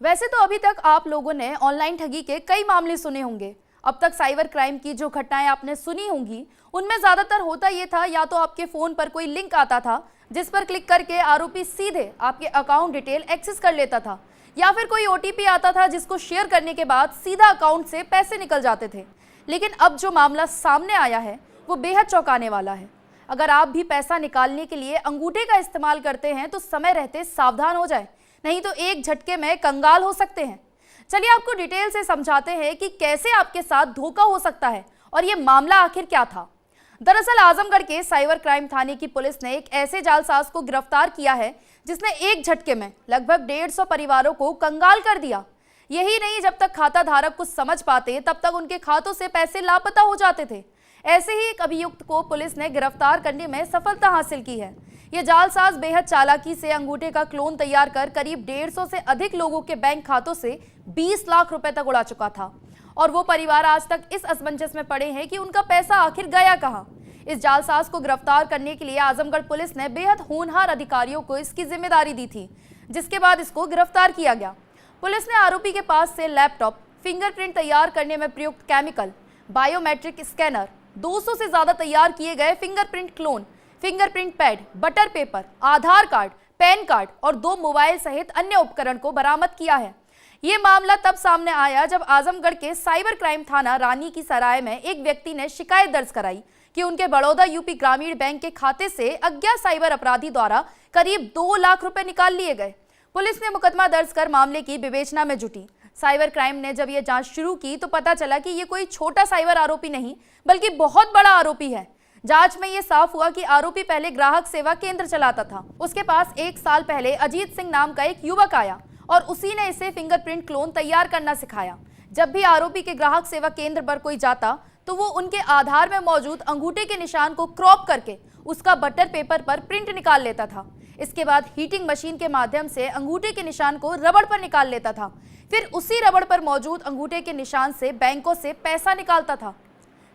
वैसे तो अभी तक आप लोगों ने ऑनलाइन ठगी के कई मामले सुने होंगे। अब तक साइबर क्राइम की जो घटनाएं आपने सुनी होंगी उनमें ज्यादातर होता ये था, या तो आपके फोन पर कोई लिंक आता था जिस पर क्लिक करके आरोपी सीधे आपके अकाउंट डिटेल एक्सेस कर लेता था, या फिर कोई ओटीपी आता था जिसको शेयर करने के बाद सीधा अकाउंट से पैसे निकल जाते थे। लेकिन अब जो मामला सामने आया है वो बेहद चौंकाने वाला है। अगर आप भी पैसा निकालने के लिए अंगूठे का इस्तेमाल करते हैं तो समय रहते सावधान हो जाए, नहीं तो एक झटके में कंगाल हो सकते हैं। चलिए आपको डिटेल से समझाते हैं कि कैसे आपके साथ धोखा हो सकता है और ये मामला आखिर क्या था। दरअसल आजमगढ़ के साइबर क्राइम थाने की पुलिस ने एक ऐसे जालसाज को गिरफ्तार किया है जिसने एक झटके में लगभग 150 परिवारों को कंगाल कर दिया। यही नहीं, जब तक खाता धारक कुछ समझ पाते तब तक उनके खातों से पैसे लापता हो जाते थे। ऐसे ही एक अभियुक्त को पुलिस ने गिरफ्तार करने में सफलता हासिल की है। ये जालसाज बेहद चालाकी से अंगूठे का क्लोन तैयार कर करीब 150 से अधिक लोगों के बैंक खातों से 20 लाख रुपए तक उड़ा चुका था, और वो परिवार आज तक इस असमंजस में पड़े हैं कि उनका पैसा आखिर गया कहां। इस जालसाज को गिरफ्तार करने के लिए आजमगढ़ पुलिस ने बेहद होनहार अधिकारियों को इसकी जिम्मेदारी दी थी, जिसके बाद इसको गिरफ्तार किया गया। पुलिस ने आरोपी के पास से लैपटॉप, फिंगरप्रिंट तैयार करने में प्रयुक्त केमिकल, बायोमेट्रिक स्कैनर, 200 से ज्यादा तैयार किए गए fingerprint clone, fingerprint pad, butter paper, Aadhaar card, PAN card और 2 मोबाइल सहित अन्य उपकरण को बरामद किया है। ये मामला तब सामने आया जब आजमगढ़ के साइबर क्राइम थाना रानी की सराय में एक व्यक्ति ने शिकायत दर्ज कराई कि उनके बड़ौदा यूपी ग्रामीण बैंक के खाते से अज्ञात साइबर अपराधी द्वारा करीब 2 लाख रुपए निकाल लिए गए। पुलिस ने मुकदमा दर्ज कर मामले की विवेचना में जुटी। साइबर क्राइम ने जब ये जांच शुरू की तो पता चला कि ये कोई छोटा साइबर आरोपी नहीं बल्कि बहुत बड़ा आरोपी है। जांच में ये साफ हुआ कि आरोपी पहले ग्राहक सेवा केंद्र चलाता था। उसके पास 1 साल पहले अजीत सिंह नाम का एक युवक आया और उसी ने इसे फिंगरप्रिंट क्लोन तैयार करना सिखाया। जब भी आरोपी के ग्राहक सेवा केंद्र पर कोई जाता तो वो उनके आधार में मौजूद अंगूठे के निशान को क्रॉप करके उसका बटर पेपर पर प्रिंट निकाल लेता था। इसके बाद हीटिंग मशीन के माध्यम से अंगूठे के निशान को रबड़ पर निकाल लेता था। फिर उसी रबड़ पर मौजूद अंगूठे के निशान से बैंकों से पैसा निकालता था।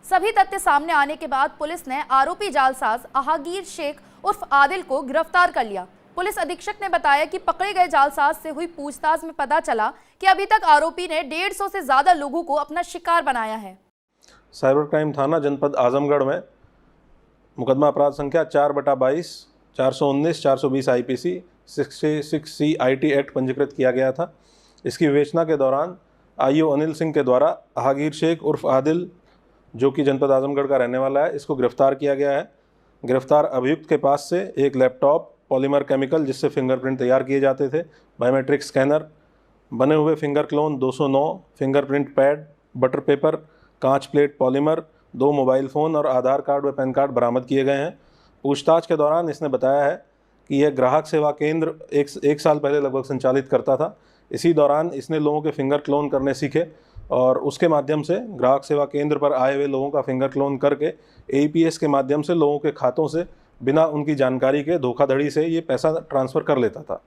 सभी तथ्य सामने आने के बाद पुलिस ने आरोपी जालसाज आहागीर शेख उर्फ आदिल को गिरफ्तार कर लिया। पुलिस अधीक्षक ने बताया कि पकड़े गए जालसाज से हुई पूछताछ में पता चला कि अभी तक आरोपी ने 150 से ज्यादा लोगों को अपना शिकार बनाया है। साइबर क्राइम थाना जनपद आजमगढ़ में मुकदमा अपराध संख्या 4/22, 419, 420 IPC 66C IT एक्ट पंजीकृत किया गया था। इसकी विवेचना के दौरान IO अनिल सिंह के द्वारा आहागीर शेख उर्फ आदिल, जो कि जनपद आजमगढ़ का रहने वाला है, इसको गिरफ्तार किया गया है। गिरफ्तार अभियुक्त के पास से एक लैपटॉप, पॉलीमर केमिकल जिससे फिंगरप्रिंट तैयार किए जाते थे, बायोमेट्रिक स्कैनर, बने हुए finger clone 209, fingerprint pad, butter paper, कांच प्लेट पॉलीमर, 2 मोबाइल फ़ोन और आधार कार्ड व पैन कार्ड बरामद किए गए हैं। पूछताछ के दौरान इसने बताया है कि यह ग्राहक सेवा केंद्र एक साल पहले लगभग संचालित करता था। इसी दौरान इसने लोगों के फिंगर क्लोन करने सीखे और उसके माध्यम से ग्राहक सेवा केंद्र पर आए हुए लोगों का फिंगर क्लोन करके APS के माध्यम से लोगों के खातों से बिना उनकी जानकारी के धोखाधड़ी से ये पैसा ट्रांसफ़र कर लेता था।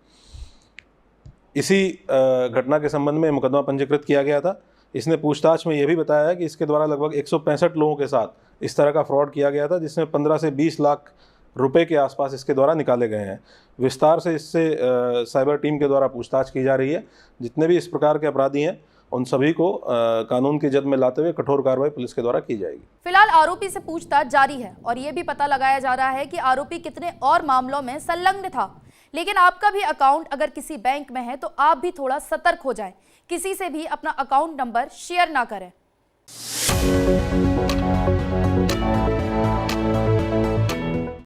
इसी घटना के संबंध में मुकदमा पंजीकृत किया गया था। इसने पूछताछ में यह भी बताया है कि इसके द्वारा लगभग 165 लोगों के साथ इस तरह का फ्रॉड किया गया था, जिसमें 15 से 20 लाख रुपए के आसपास इसके द्वारा निकाले गए हैं। विस्तार से इससे साइबर टीम के द्वारा पूछताछ की जा रही है। जितने भी इस प्रकार के अपराधी हैं उन सभी को कानून की जद में लाते हुए कठोर कार्रवाई पुलिस के द्वारा की जाएगी। फिलहाल आरोपी से पूछताछ जारी है और ये भी पता लगाया जा रहा है कि आरोपी कितने और मामलों में संलग्न था। लेकिन आपका भी अकाउंट अगर किसी बैंक में है तो आप भी थोड़ा सतर्क हो जाएं। किसी से भी अपना अकाउंट नंबर शेयर ना करें।